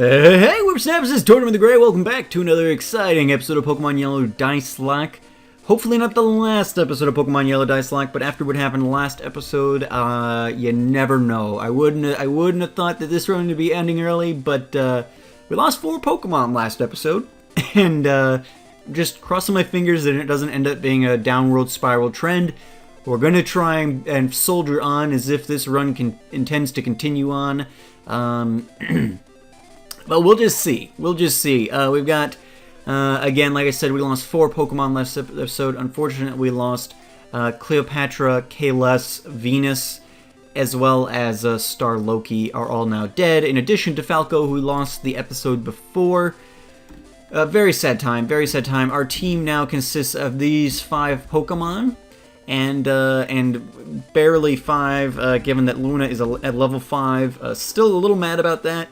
Hey, Whippersnappers, this is Tortimer the Grey. Welcome back to another exciting episode of Pokemon Yellow Nuzlocke. Hopefully not the last episode of Pokemon Yellow Nuzlocke, but after what happened last episode, you never know. I wouldn't have thought that this run would be ending early, but we lost 4 Pokemon last episode, and just crossing my fingers that it doesn't end up being a downward spiral trend. We're gonna try and soldier on as if this run intends to continue on. But we'll just see. We've got, again, like I said, we lost 4 Pokemon last episode. Unfortunately, we lost Cleopatra, Kalos, Venus, as well as Star Loki are all now dead. In addition to Falco, who lost the episode before. Very sad time, very sad time. Our team now consists of these 5 Pokemon. And barely 5, given that Luna is at level 5. Still a little mad about that.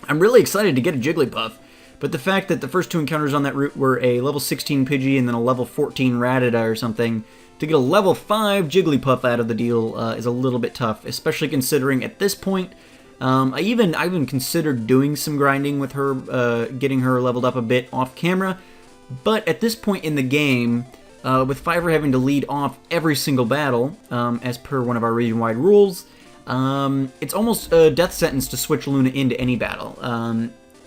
I'm really excited to get a Jigglypuff, but the fact that the first 2 encounters on that route were a level 16 Pidgey and then a level 14 Rattata or something, to get a level 5 Jigglypuff out of the deal is a little bit tough, especially considering at this point, I even considered doing some grinding with her, getting her leveled up a bit off camera, but at this point in the game, with Fiverr having to lead off every single battle, as per one of our region-wide rules, it's almost a death sentence to switch Luna into any battle.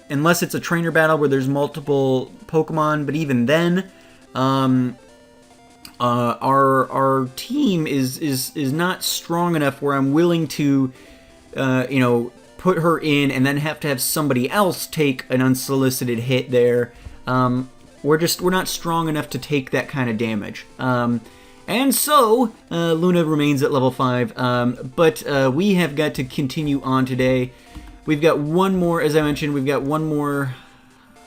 Unless it's a trainer battle where there's multiple Pokemon, but even then, our team is not strong enough where I'm willing to, put her in and then have to have somebody else take an unsolicited hit there. We're not strong enough to take that kind of damage. And so, Luna remains at level 5, but we have got to continue on today. We've got one more, as I mentioned, we've got one more.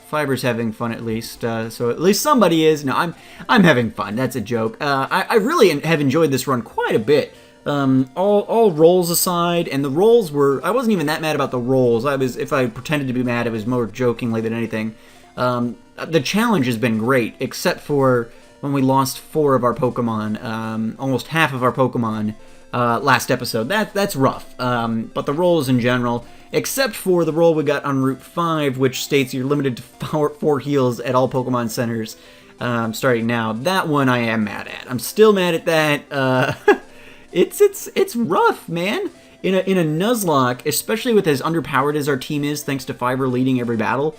Fiverr's having fun at least, so at least somebody is. No, I'm having fun, that's a joke. I really have enjoyed this run quite a bit. All rolls aside, and the rolls were, I wasn't even that mad about the rolls. If I pretended to be mad, it was more jokingly than anything. The challenge has been great, except for when we lost 4 of our Pokemon, almost half of our Pokemon, last episode. That's rough. But the rolls in general, except for the roll we got on Route 5, which states you're limited to 4 heals at all Pokemon centers, starting now. That one I am mad at. I'm still mad at that. It's rough, man. In a Nuzlocke, especially with as underpowered as our team is, thanks to Fiverr leading every battle,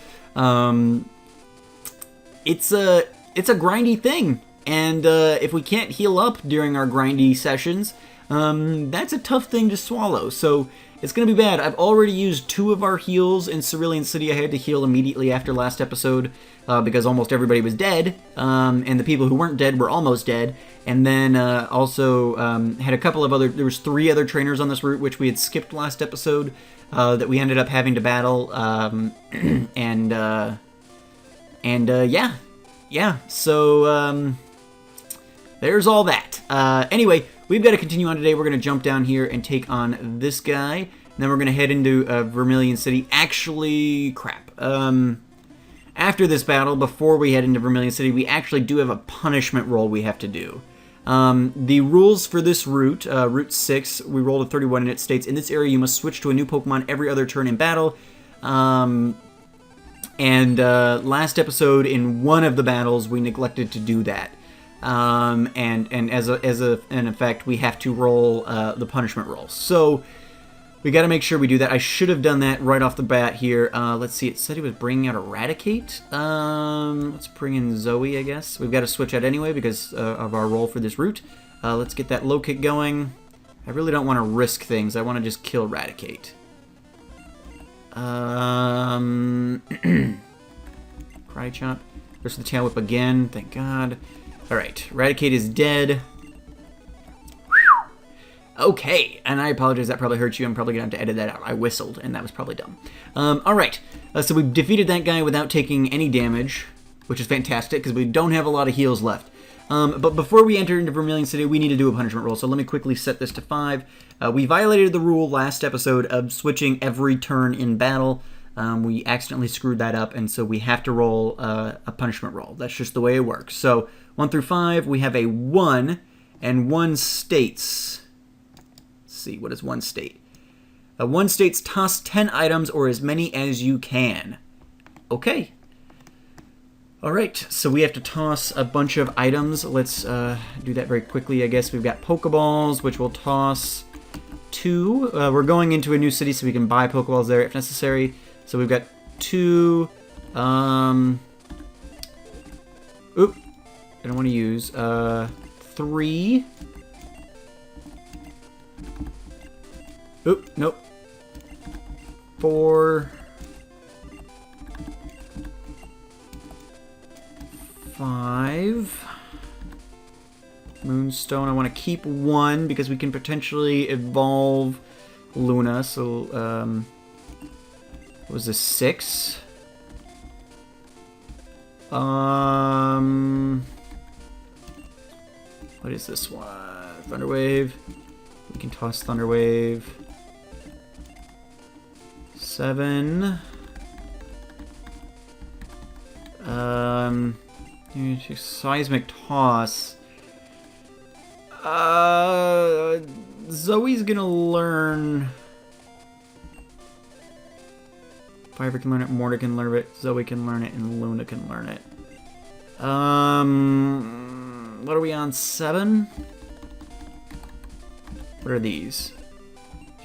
it's a grindy thing, and if we can't heal up during our grindy sessions, that's a tough thing to swallow, so it's going to be bad. I've already used 2 of our heals in Cerulean City. I had to heal immediately after last episode, because almost everybody was dead, and the people who weren't dead were almost dead, and then also had a couple of other, there was 3 other trainers on this route, which we had skipped last episode, that we ended up having to battle, yeah, so, there's all that. Anyway, we've got to continue on today. We're going to jump down here and take on this guy, and then we're going to head into Vermilion City. Actually, crap. After this battle, before we head into Vermilion City, we actually do have a punishment roll we have to do. The rules for this route, Route 6, we rolled a 31, and it states, in this area you must switch to a new Pokemon every other turn in battle. And last episode, in one of the battles, we neglected to do that. And as an effect, we have to roll the punishment roll. So we got to make sure we do that. I should have done that right off the bat here. Let's see. It said he was bringing out Eradicate. Let's bring in Zoe, I guess. We've got to switch out anyway because of our roll for this route. Let's get that low kick going. I really don't want to risk things. I want to just kill Eradicate. Karate Chop. There's the Tail Whip again. Thank God. Alright, Eradicate is dead. Okay, and I apologize, that probably hurt you. I'm probably going to have to edit that out. I whistled, and that was probably dumb. Alright, so we've defeated that guy without taking any damage, which is fantastic, because we don't have a lot of heals left. But before we enter into Vermilion City, we need to do a punishment roll, so let me quickly set this to 5. We violated the rule last episode of switching every turn in battle. We accidentally screwed that up, and so we have to roll a punishment roll. That's just the way it works. So 1 through 5, we have a 1, and 1 states. Let's see, what does 1 state? One states toss 10 items or as many as you can. Okay. Alright, so we have to toss a bunch of items. Let's do that very quickly, I guess. We've got Pokeballs, which we'll toss 2. We're going into a new city so we can buy Pokeballs there if necessary. So we've got 2. Oop. I don't want to use. 3. Oop, nope. 4. 5. Moonstone, I want to keep 1 because we can potentially evolve Luna. So, what was this, 6? What is this one? Thunderwave. We can toss Thunderwave. 7. Seismic Toss. Zoe's gonna learn. Fiverr can learn it, Morta can learn it, Zoe can learn it, and Luna can learn it. What are we on? 7? What are these?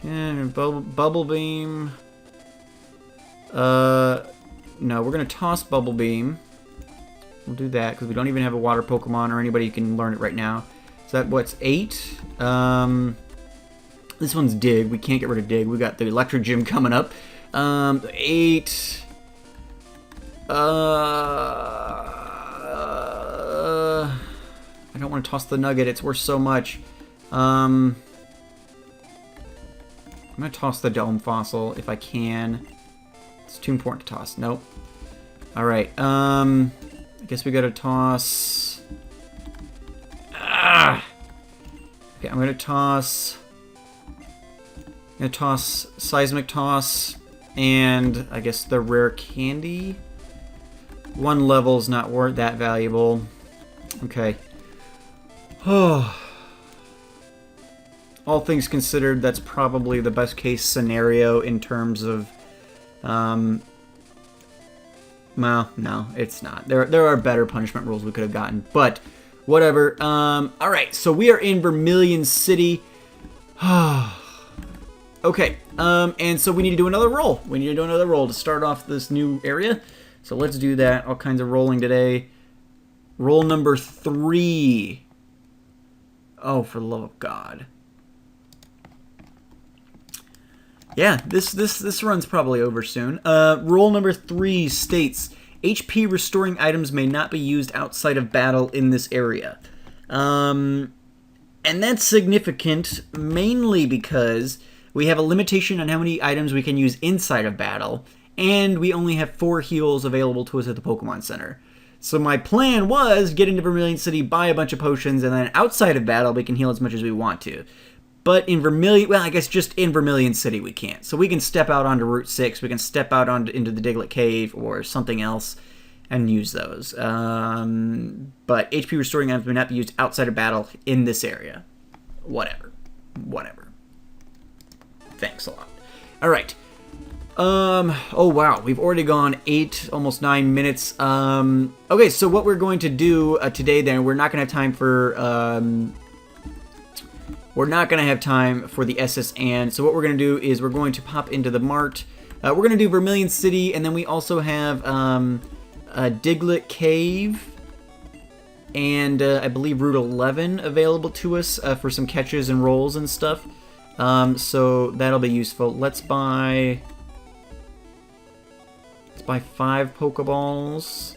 Yeah, Bubble Beam. No, we're gonna toss Bubble Beam. We'll do that because we don't even have a water Pokemon or anybody who can learn it right now. So that what's 8? This one's Dig. We can't get rid of Dig. We got the Electric Gym coming up. 8. I don't want to toss the Nugget. It's worth so much. I'm gonna toss the Dome Fossil if I can. It's too important to toss. Nope. All right. I guess we gotta toss. Okay, I'm gonna toss. Seismic Toss and I guess the Rare Candy. 1 level's not worth that valuable. Okay. Oh. All things considered, that's probably the best case scenario in terms of. Well, no, it's not. There are better punishment rules we could have gotten, but whatever. All right, so we are in Vermilion City. Okay, and so we need to do another roll. We need to do another roll to start off this new area. So let's do that. All kinds of rolling today. Roll number 3. Oh, for the love of God. Yeah, this run's probably over soon. Rule number 3 states, HP restoring items may not be used outside of battle in this area. And that's significant mainly because we have a limitation on how many items we can use inside of battle, and we only have 4 heals available to us at the Pokemon Center. So my plan was get into Vermilion City, buy a bunch of potions, and then outside of battle we can heal as much as we want to. But in Vermilion, well, I guess just in Vermilion City we can't. So we can step out onto Route 6, we can step out into the Diglett Cave or something else and use those. But HP restoring items may not be used outside of battle in this area. Whatever. Thanks a lot. All right. Oh wow, we've already gone 8, almost 9 minutes. Okay, so what we're going to do today then, we're not going to have time for the SS and. So what we're going to do is we're going to pop into the mart. We're going to do Vermilion City, and then we also have a Diglett Cave and I believe Route 11 available to us for some catches and rolls and stuff. So that'll be useful. Let's buy 5 Pokeballs.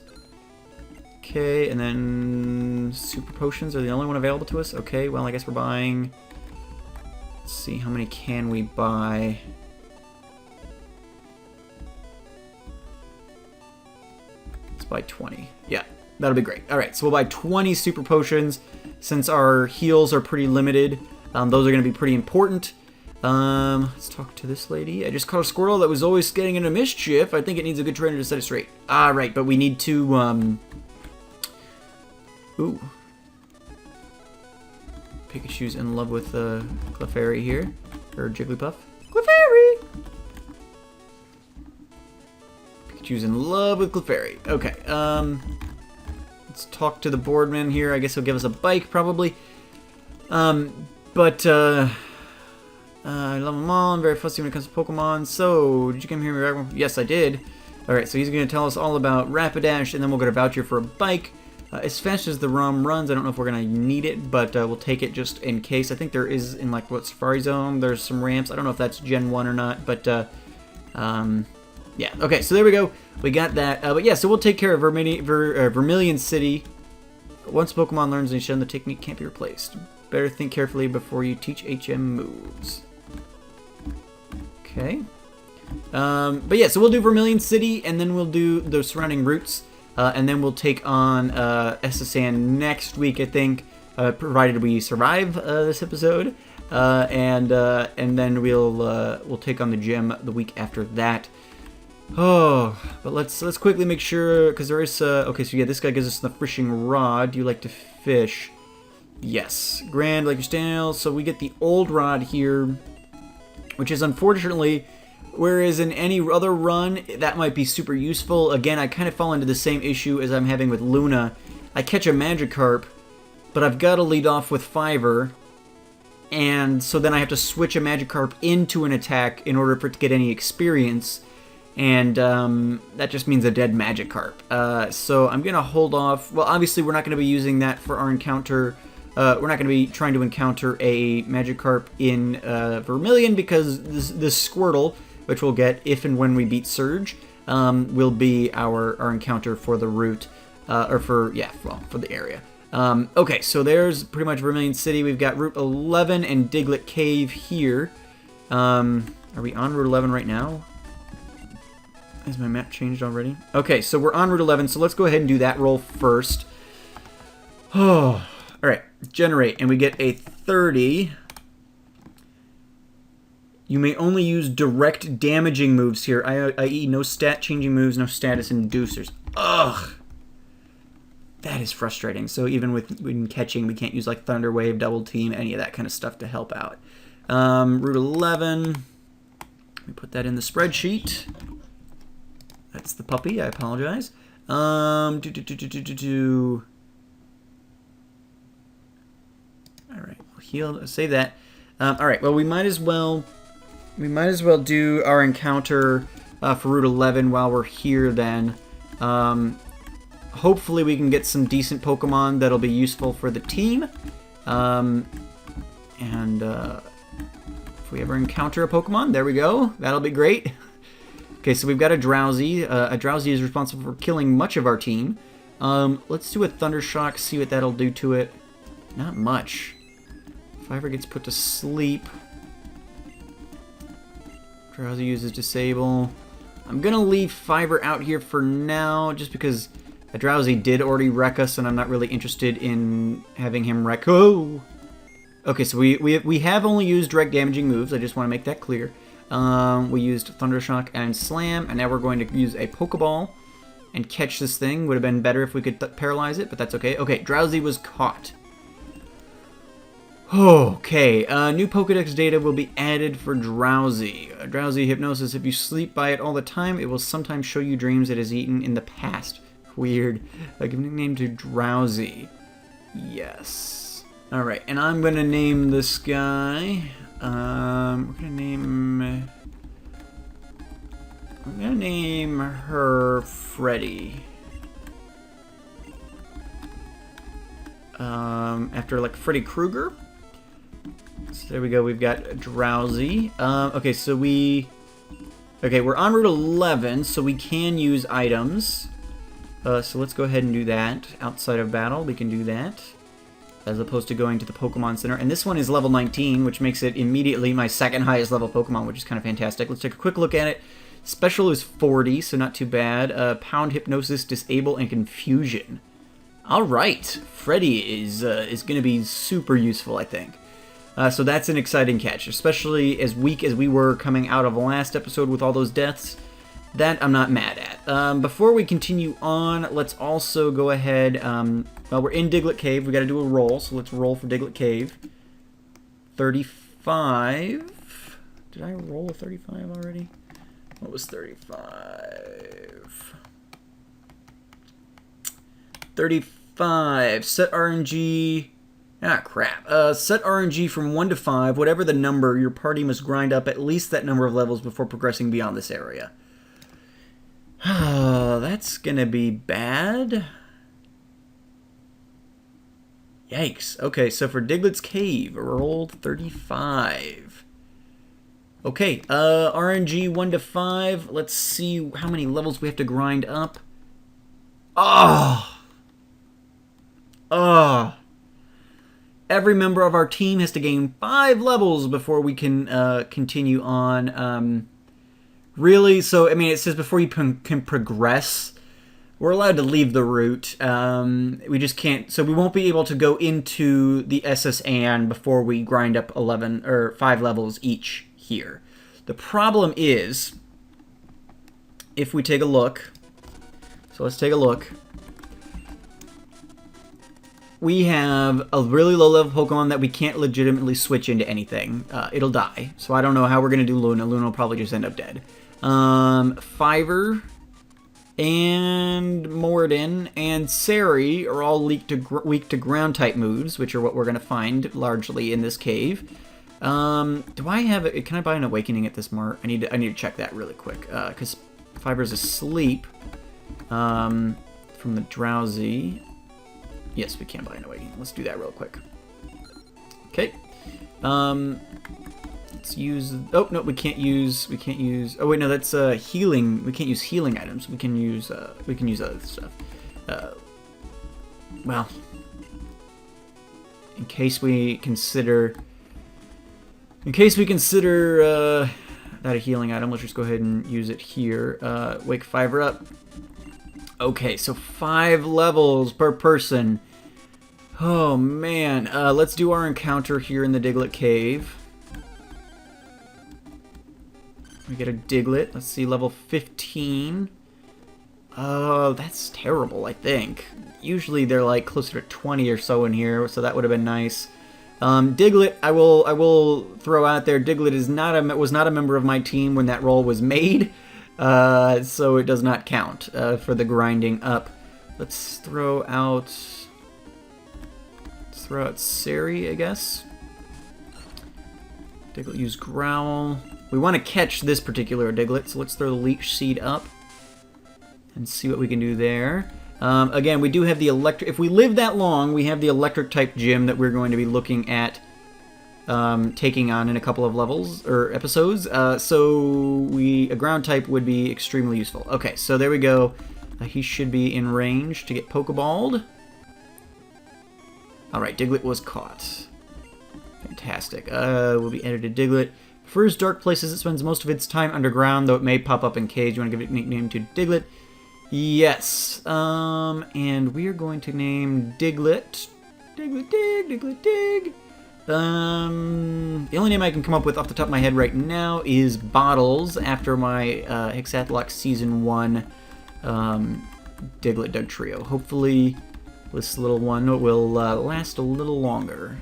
Okay, and then Super Potions are the only one available to us. Okay, well, I guess we're buying. Let's see, how many can we buy? Let's buy 20. Yeah, that'll be great. All right, so we'll buy 20 Super Potions since our heals are pretty limited. Those are going to be pretty important. Let's talk to this lady. I just caught a Squirtle that was always getting into mischief. I think it needs a good trainer to set it straight. Ah, right, but we need to, Ooh. Pikachu's in love with Clefairy here. Or Jigglypuff. Clefairy! Pikachu's in love with Clefairy. Okay, let's talk to the boardman here. I guess he'll give us a bike, probably. I love them all. I'm very fussy when it comes to Pokemon. So, did you come here and react? Yes, I did. Alright, so he's going to tell us all about Rapidash, and then we'll get a voucher for a bike. As fast as the ROM runs, I don't know if we're going to need it, but we'll take it just in case. I think there is, in like, what, Safari Zone, there's some ramps. I don't know if that's Gen 1 or not, but, yeah. Okay, so there we go. We got that. But yeah, so we'll take care of Vermilion City. Once Pokemon learns and the technique can't be replaced. Better think carefully before you teach HM moves. Okay. But yeah, so we'll do Vermilion City, and then we'll do the surrounding routes, and then we'll take on SSN next week, I think, provided we survive this episode, and then we'll take on the gym the week after that. Oh, but let's quickly make sure, because there is okay, so yeah, this guy gives us the fishing rod. Do you like to fish? Yes. Grand, like your style. So we get the old rod here, which is unfortunately, whereas in any other run, that might be super useful. Again, I kind of fall into the same issue as I'm having with Luna. I catch a Magikarp, but I've got to lead off with Fiverr, and so then I have to switch a Magikarp into an attack in order for it to get any experience, and that just means a dead Magikarp. So I'm going to hold off. Well, obviously we're not going to be using that for our encounter. We're not going to be trying to encounter a Magikarp in Vermilion, because this Squirtle, which we'll get if and when we beat Surge, will be our encounter for the route, or for the area. Okay, so there's pretty much Vermilion City. We've got Route 11 and Diglett Cave here. Are we on Route 11 right now? Has my map changed already? Okay, so we're on Route 11, so let's go ahead and do that roll first. Oh, alright, generate, and we get a 30. You may only use direct damaging moves here, i.e. no stat changing moves, no status inducers. Ugh! That is frustrating. So even when catching, we can't use like Thunder Wave, Double Team, any of that kind of stuff to help out. Route 11. We put that in the spreadsheet. That's the puppy, I apologize. Alright, we'll heal, save that. Alright, well we might as well do our encounter for Route 11 while we're here then. Hopefully we can get some decent Pokemon that'll be useful for the team. If we ever encounter a Pokemon, there we go. That'll be great. Okay, so we've got a Drowsy. A Drowsy is responsible for killing much of our team. Let's do a Thundershock, see what that'll do to it. Not much. Fiverr gets put to sleep. Drowsy uses Disable. I'm going to leave Fiverr out here for now, just because a Drowsy did already wreck us, and I'm not really interested in having him wreck. Oh! Okay, so we have only used direct damaging moves. I just want to make that clear. We used Thundershock and Slam, and now we're going to use a Pokeball and catch this thing. Would have been better if we could paralyze it, but that's okay. Okay, Drowsy was caught. Okay, new Pokedex data will be added for Drowsy. Drowsy Hypnosis. If you sleep by it all the time, it will sometimes show you dreams it has eaten in the past. Weird. Give a nickname to Drowsy. Yes. Alright, and I'm going to name this guy... I'm gonna name her Freddy. After like Freddy Krueger. So there we go. We've got Drowsy. Okay, so we're on Route 11, so we can use items. So let's go ahead and do that. Outside of battle, we can do that, as opposed to going to the Pokemon Center. And this one is level 19, which makes it immediately my second highest level Pokemon, which is kind of fantastic. Let's take a quick look at it. Special is 40, so not too bad. Pound, Hypnosis, Disable, and Confusion. Alright, Freddy is going to be super useful, I think. So that's an exciting catch, especially as weak as we were coming out of the last episode with all those deaths. That I'm not mad at. Before we continue on, let's also go ahead... well, we're in Diglett Cave. We got to do a roll, so let's roll for Diglett Cave. 35. Did I roll a 35 already? What was 35? 35. Set RNG. Ah, crap. Set RNG from 1 to 5. Whatever the number, your party must grind up at least that number of levels before progressing beyond this area. That's gonna be bad. Yikes. Okay, so for Diglett's Cave, rolled 35. Okay, RNG 1 to 5. Let's see how many levels we have to grind up. Every member of our team has to gain 5 levels before we can continue on. Really? So, I mean, it says before you can progress. We're allowed to leave the route. We just can't. So we won't be able to go into the SS Anne before we grind up 11 or 5 levels each here. The problem is, if we take a look. So let's take a look. We have a really low-level Pokemon that we can't legitimately switch into anything. It'll die. So I don't know how we're going to do Luna. Luna will probably just end up dead. Fiverr and Morden and Sari are all weak to ground-type moves, which are what we're going to find largely in this cave. Do I have it? Can I buy an Awakening at this mart? I need to check that really quick, because Fiverr's asleep from the Drowsy. Yes, we can buy an Awakening. Let's do that real quick. Okay. Let's use. Oh no, we can't use. Oh wait, no, that's healing. We can't use healing items. We can use other stuff. Well, in case we consider that a healing item, let's just go ahead and use it here. Wake Fiverr up. Okay, so 5 levels per person. Oh man, let's do our encounter here in the Diglett Cave. We get a Diglett. Let's see, level 15. Oh, that's terrible, I think. Usually they're like closer to 20 or so in here, so that would have been nice. Diglett, I will throw out there. Diglett was not a member of my team when that roll was made, so it does not count for the grinding up. Let's throw out Sari, I guess. Diglett use Growl. We want to catch this particular Diglett, so let's throw the Leech Seed up and see what we can do there. Again, we do have the electric. If we live that long, we have the electric type gym that we're going to be looking at taking on in a couple of levels or episodes. So a ground type would be extremely useful. Okay, so there we go. He should be in range to get Pokeballed. All right, Diglett was caught. Fantastic. Will be edited Diglett. Prefers dark places. It spends most of its time underground, though it may pop up in caves. You want to give it a nickname to Diglett? Yes. And we are going to name Diglett. Diglett Dig. The only name I can come up with off the top of my head right now is Bottles, after my Hexath'locke Season 1 Diglett Dugtrio. Hopefully this little one will last a little longer.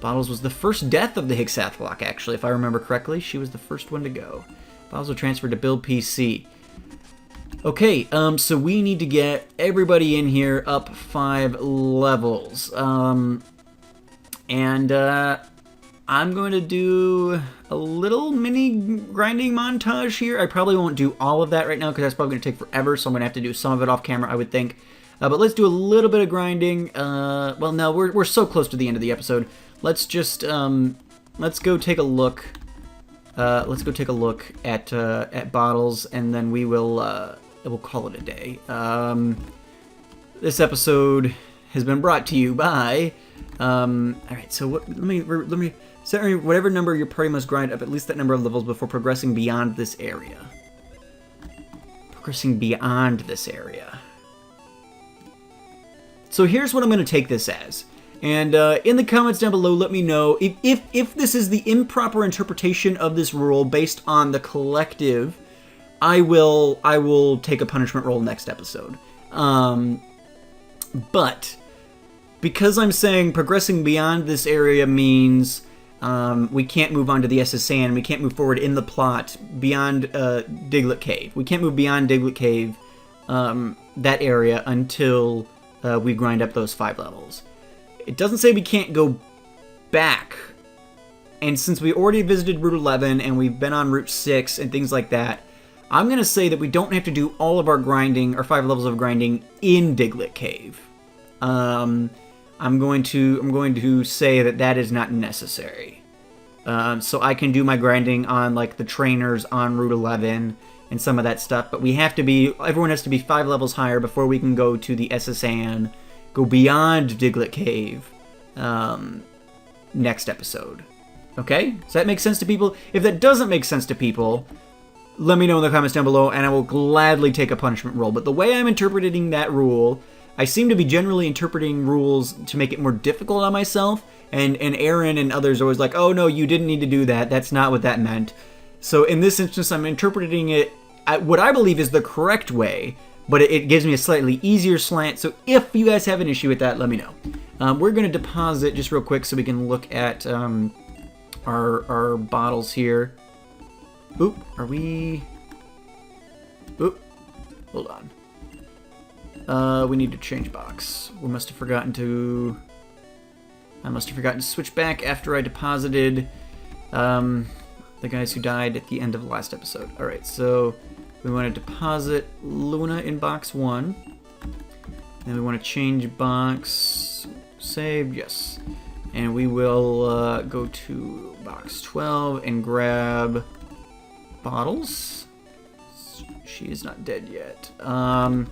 Bottles was the first death of the Hexath'locke, actually, if I remember correctly. She was the first one to go. Bottles were transferred to Build PC. Okay, so we need to get everybody in here up 5 levels. I'm going to do a little mini grinding montage here. I probably won't do all of that right now because that's probably going to take forever, so I'm going to have to do some of it off camera, I would think. But let's do a little bit of grinding. Well, no, we're so close to the end of the episode. Let's just let's go take a look. Let's go take a look at Bottles, and then we'll call it a day. This episode has been brought to you by. All right, so let me set whatever number your party must grind up at least that number of levels before progressing beyond this area. So here's what I'm going to take this as. And in the comments down below, let me know if this is the improper interpretation of this rule based on the collective. I will take a punishment roll next episode. But because I'm saying progressing beyond this area means we can't move on to the SSN. We can't move forward in the plot beyond Diglett Cave. We can't move beyond Diglett Cave, that area, until we grind up those 5 levels. It doesn't say we can't go back. And since we already visited Route 11 and we've been on Route 6 and things like that, I'm going to say that we don't have to do all of our grinding, our 5 levels of grinding, in Diglett Cave. I'm going to say that that is not necessary. So I can do my grinding on, like, the trainers on Route 11 and some of that stuff, but everyone has to be 5 levels higher before we can go to the SSN, go beyond Diglett Cave, next episode. Okay? Does that make sense to people? If that doesn't make sense to people, let me know in the comments down below, and I will gladly take a punishment roll. But the way I'm interpreting that rule, I seem to be generally interpreting rules to make it more difficult on myself, and Aaron and others are always like, oh no, you didn't need to do that, that's not what that meant. So in this instance, I'm interpreting it what I believe is the correct way, but it gives me a slightly easier slant, so if you guys have an issue with that, let me know. We're going to deposit just real quick so we can look at our bottles here. Oop, are we... Oop, hold on. We need to change box. I must have forgotten to switch back after I deposited the guys who died at the end of the last episode. Alright, so we want to deposit Luna in box 1. Then we want to change box. Save, yes. And we will go to box 12 and grab bottles. She is not dead yet. Then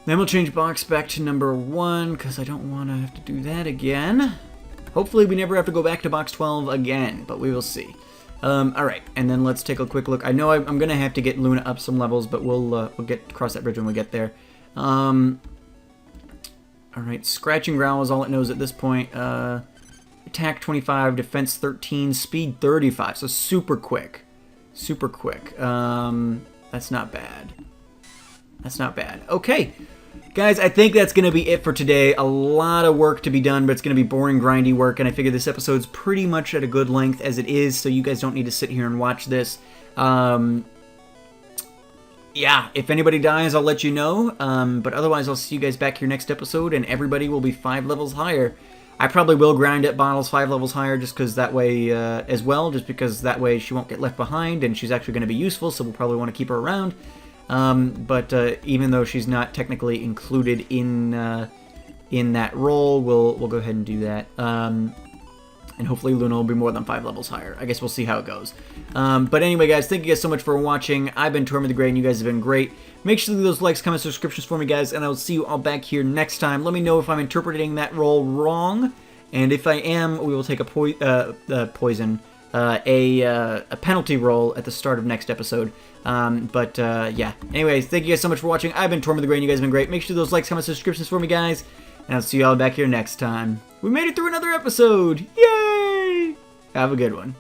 we'll change box back to number 1, because I don't want to have to do that again. Hopefully we never have to go back to box 12 again, but we will see. Alright, and then let's take a quick look. I know I'm going to have to get Luna up some levels, but we'll cross that bridge when we get there. Alright, Scratch and Growl is all it knows at this point. Attack 25, defense 13, speed 35, so super quick. Super quick. That's not bad. That's not bad. Okay, guys, I think that's going to be it for today. A lot of work to be done, but it's going to be boring, grindy work, and I figure this episode's pretty much at a good length as it is, so you guys don't need to sit here and watch this. Yeah, if anybody dies, I'll let you know, but otherwise I'll see you guys back here next episode, and everybody will be 5 levels higher. I probably will grind up bottles 5 levels higher just because that way, as well, just because that way she won't get left behind, and she's actually going to be useful, so we'll probably want to keep her around. But even though she's not technically included in that role, we'll go ahead and do that. And hopefully Luna will be more than 5 levels higher. I guess we'll see how it goes. But anyway, guys, thank you guys so much for watching. I've been Tortimer the Great, and you guys have been great. Make sure to leave those likes, comments, subscriptions for me, guys, and I will see you all back here next time. Let me know if I'm interpreting that role wrong, and if I am, we will take a penalty roll at the start of next episode. Yeah. Anyways, thank you guys so much for watching. I've been Tortimer the Great, and you guys have been great. Make sure those likes, comments, subscriptions for me, guys, and I'll see you all back here next time. We made it through another episode! Yay! Have a good one.